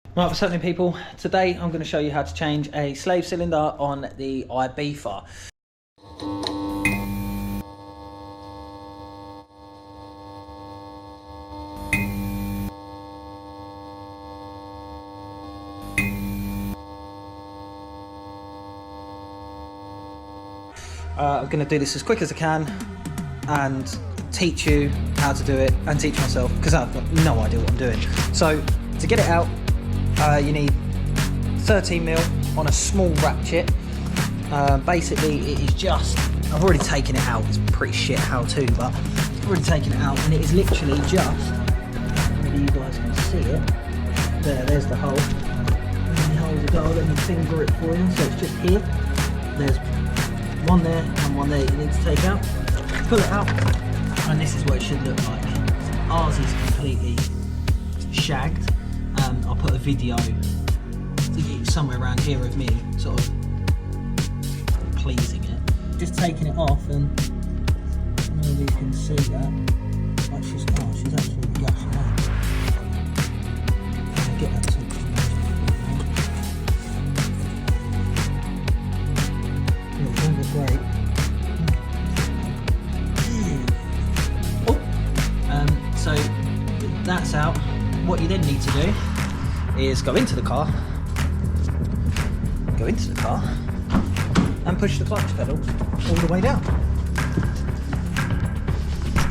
Right, what's happening, people? Today I'm going to show you how to change a slave cylinder on the Ibiza. I'm going to do this as quick as I can and teach you how to do it and teach myself, because I've got no idea what I'm doing. So to get it out, you need 13mm on a small ratchet. Basically it is just, I've already taken it out, it's pretty shit how to, but I've already taken it out, and it is literally just, maybe you guys can see it, there's the hole, and the holes go, let me finger it for you, so it's just here, there's one there and one there you need to take out, pull it out, and this is what it should look like. Ours is completely shagged. I'll put a video somewhere around here of me sort of pleasing it. Just taking it off, and I don't know if you can see that. Like she's actually gushing out. I'll get that to it doesn't look great. Oh, so that's out. What you then need to do is go into the car and push the clutch pedal all the way down.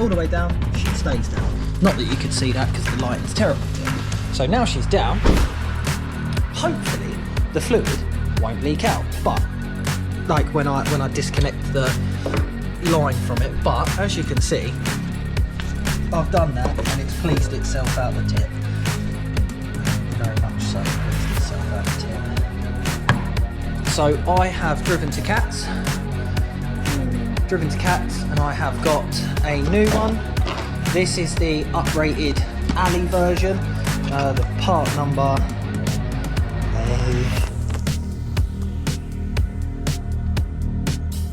All the way down, she stays down. Not that you could see that because the lighting's terrible. So now she's down, hopefully the fluid won't leak out, but like when I disconnect the line from it, but as you can see, I've done that and it's pleased itself out the tip. Very much so, pleased itself out the tip. So I have driven to Cats, and I have got a new one. This is the uprated alley version. The part number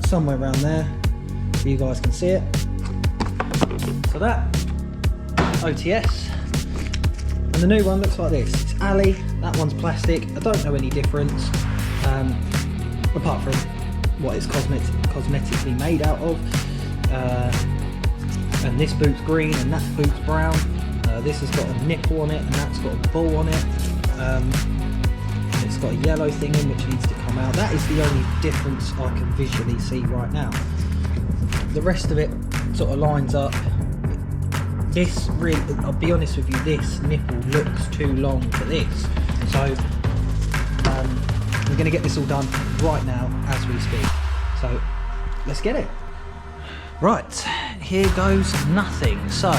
somewhere around there, so you guys can see it. So that OTS, and the new one looks like this. It's alley, that one's plastic. I don't know any difference, apart from what it's cosmetically made out of. And this boot's green and that boot's brown. This has got a nipple on it and that's got a ball on it. And it's got a yellow thing in which needs to come out. That is the only difference I can visually see right now. The rest of it sort of lines up. This really, I'll be honest with you, this nipple looks too long for this. So we're going to get this all done right now as we speak. So let's get it. Right, here goes nothing. So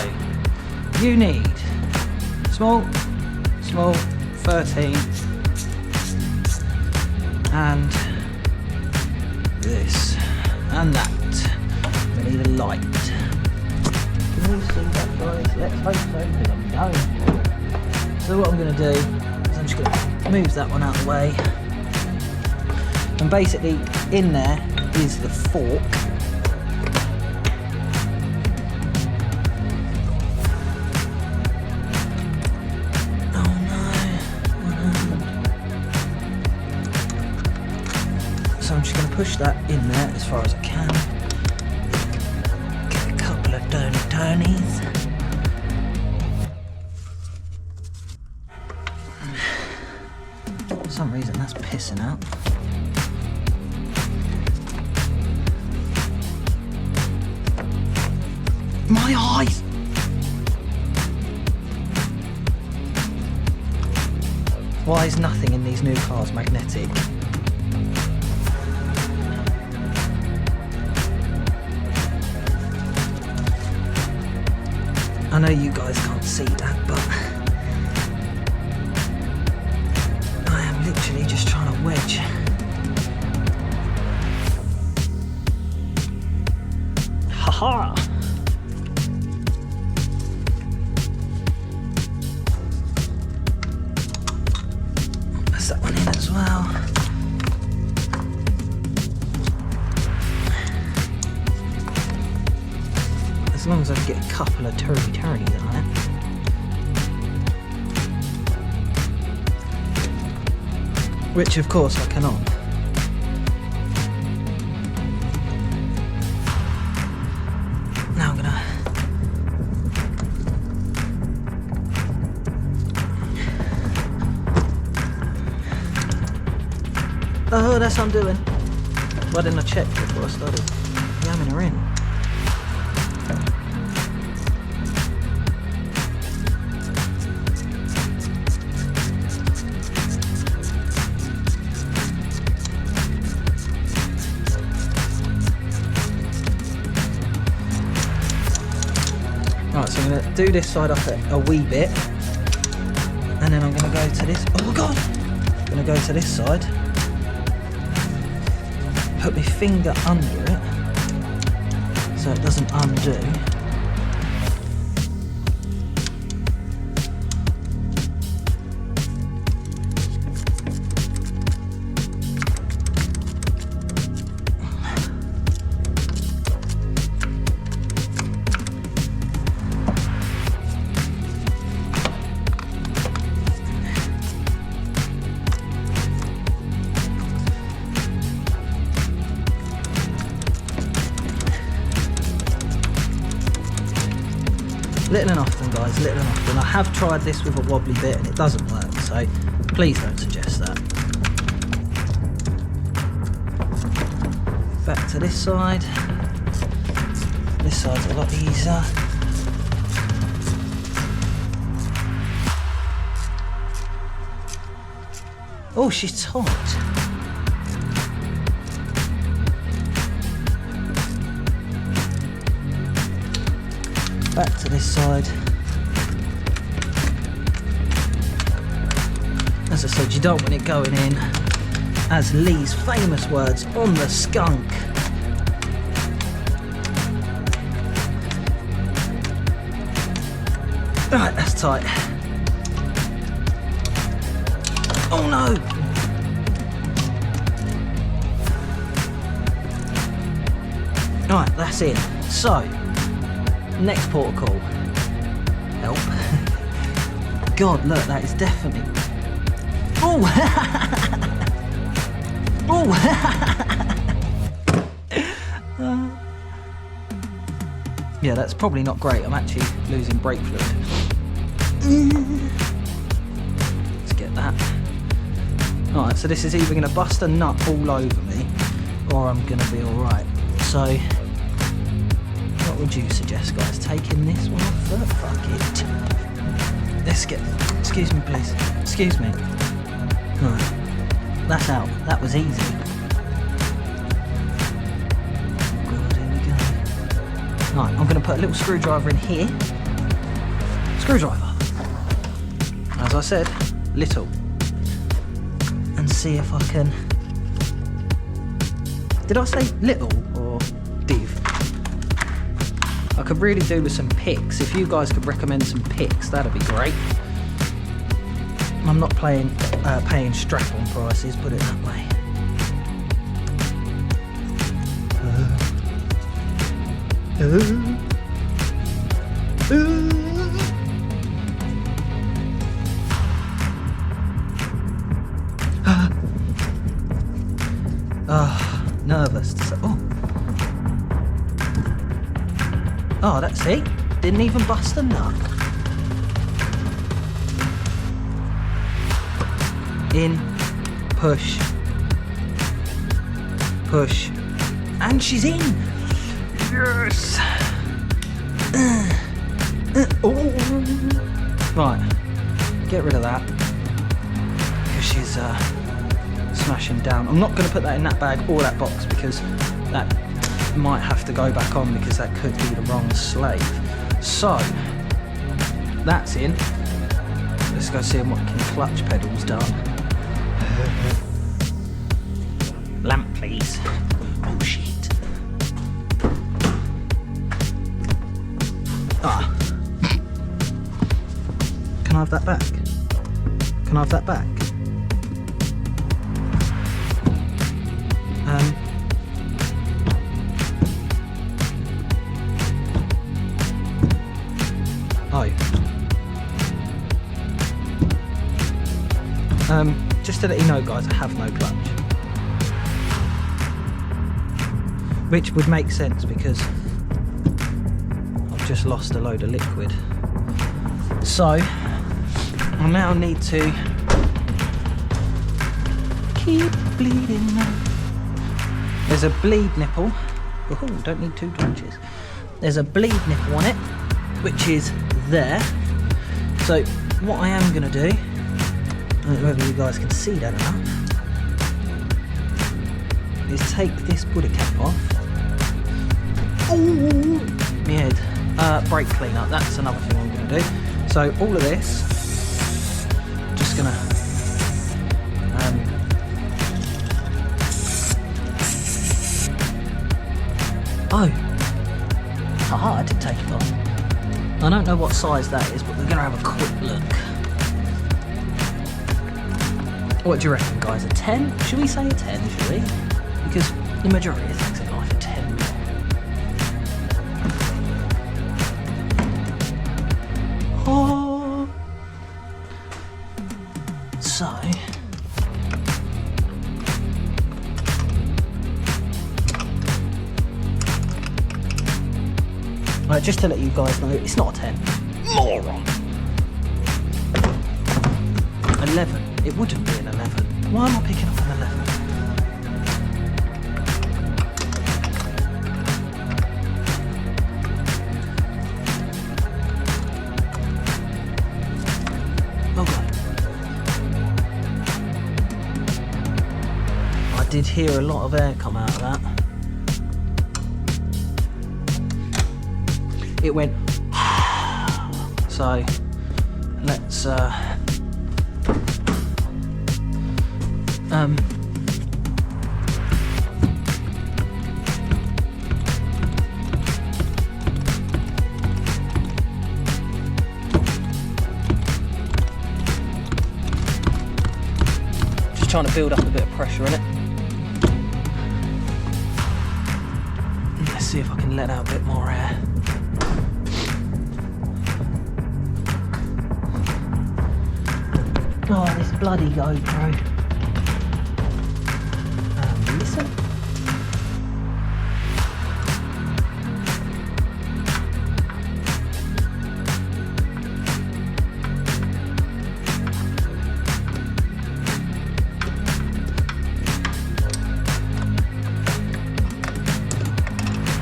you need small 13 and this and that. We need a light. Can you see that, guys? Let's hope so, because I'm going for it. So what I'm going to do is I'm just going to move that one out of the way. And basically in there is the fork. Oh no. So I'm just going to push that in there as far as I can. Get a couple of turnies. For some reason that's pissing out. My eyes! Why is nothing in these new cars magnetic? I know you guys can't see that, but I am literally just trying to wedge. Haha! That one in as well. As long as I can get a couple of turnies on it. which of course I cannot. Now I'm gonna oh, that's what I'm doing. Why didn't I check before I started yamming her in? Right, so I'm going to do this side up a wee bit, and then I'm going to go to this. Oh god! I'm going to go to this side. Put my finger under it so it doesn't undo. Little and often, guys, little and often. I have tried this with a wobbly bit and it doesn't work, so please don't suggest that. Back to this side. This side's a lot easier. Oh, she's tight. Back to this side. As I said, you don't want it going in, as Lee's famous words, on the skunk. Right, that's tight. Oh no! Right, that's it. So, next protocol. Help. God, look, that is definitely... Oh! Oh! Yeah, that's probably not great. I'm actually losing brake fluid. Let's get that. Alright, so this is either going to bust a nut all over me, or I'm going to be alright. So, what would you suggest, guys? Taking this one off? Fuck it. Let's get... Excuse me, please. Excuse me. Right. That's out. That was easy. God, here we go. Right, I'm going to put a little screwdriver in here. Screwdriver. As I said, little. And see if I can... Did I say little or div? I could really do with some picks. If you guys could recommend some picks, that'd be great. I'm not paying strap-on prices, put it that way. Nervous. Oh, that's it. Didn't even bust a nut. In, push, push, and she's in. Yes. Oh. Right, get rid of that because she's smashing down. I'm not going to put that in that bag or that box because that might have to go back on because that could be the wrong slave. So that's in. Let's go see what clutch pedals done. Lamp, please. Oh shit. Ah. Can I have that back? Can I have that back? Oh. just to let you know guys, I have no clutch. Which would make sense because I've just lost a load of liquid. So I now need to keep bleeding now. There's a bleed nipple. Oh, don't need 2 torches. There's a bleed nipple on it, which is there. So what I am going to do, I don't know whether you guys can see that or not, is take this body cap off. Oh, my head. Brake cleaner, that's another thing I'm going to do. So all of this, just going to I did take it off. I don't know what size that is, but we're going to have a quick look. What do you reckon, guys? A 10? Should we say a 10, should we? Because the majority of things in life are 10 mil. Oh. So... Right, just to let you guys know, it's not a 10. Moron! 11. It wouldn't be an 11. Why am I picking up an 11? Okay. I did hear a lot of air come out of that. It went so let's just trying to build up a bit of pressure in it. Let's see if I can let out a bit more air. Oh, this bloody GoPro. Listen.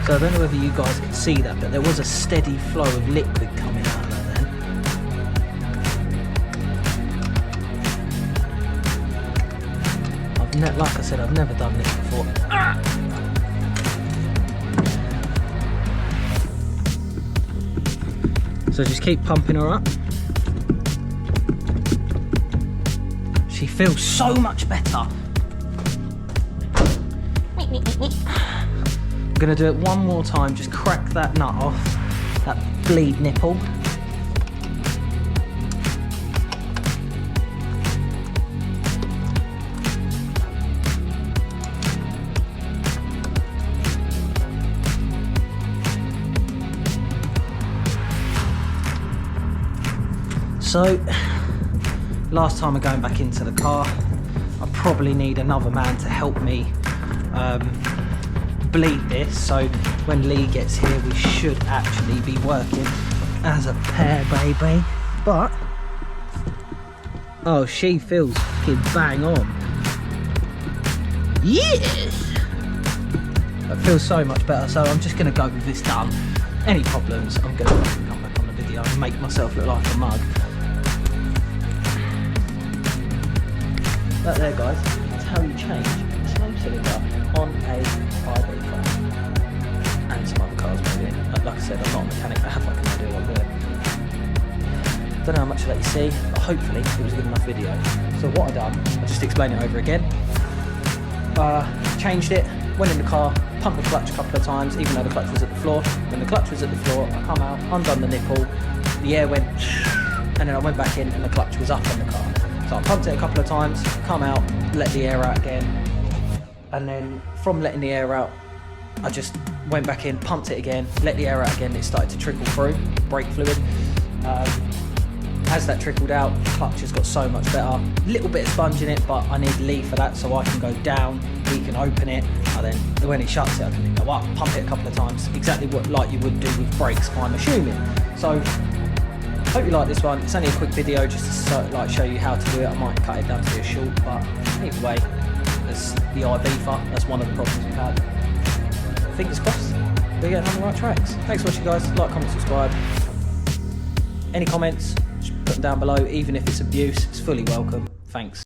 So I don't know whether you guys can see that, but there was a steady flow of liquid coming out of there then. Like I said, I've never done this before. So just keep pumping her up. She feels so much better. I'm going to do it one more time, just crack that nut off, that bleed nipple. So, last time I'm going back into the car, I probably need another man to help me bleed this, so when Lee gets here we should actually be working as a pair, baby. But, oh, she feels fucking bang on. Yes! It feels so much better, so I'm just going to go with this done. Any problems, I'm going to come back on the video and make myself look like a mug. That there, guys, that's how you change a slow cylinder on a Ibiza and some other cars maybe. Like I said, I'm not a mechanic, I have like an idea what I'm doing. Don't know how much of that you see, but hopefully it was a good enough video. So what I done, I'll just explain it over again. Changed it, went in the car, pumped the clutch a couple of times, even though the clutch was at the floor. When the clutch was at the floor, I come out, undone the nipple, the air went, and then I went back in and the clutch was up on the car. So I pumped it a couple of times, come out, let the air out again, and then from letting the air out, I just went back in, pumped it again, let the air out again, it started to trickle through, brake fluid, and as that trickled out, the clutch has got so much better. Little bit of sponge in it, but I need Lee for that, so I can go down, he can open it, and then when he shuts it, I can then go up, pump it a couple of times, exactly what like you would do with brakes, I'm assuming. So, hope you like this one. It's only a quick video just to show you how to do it. I might cut it down to be a short, but either way, there's the Ibiza. That's one of the problems we've had. Fingers crossed, we're getting on the right tracks. Thanks for watching, guys. Like, comment, subscribe. Any comments, just put them down below. Even if it's abuse, it's fully welcome. Thanks.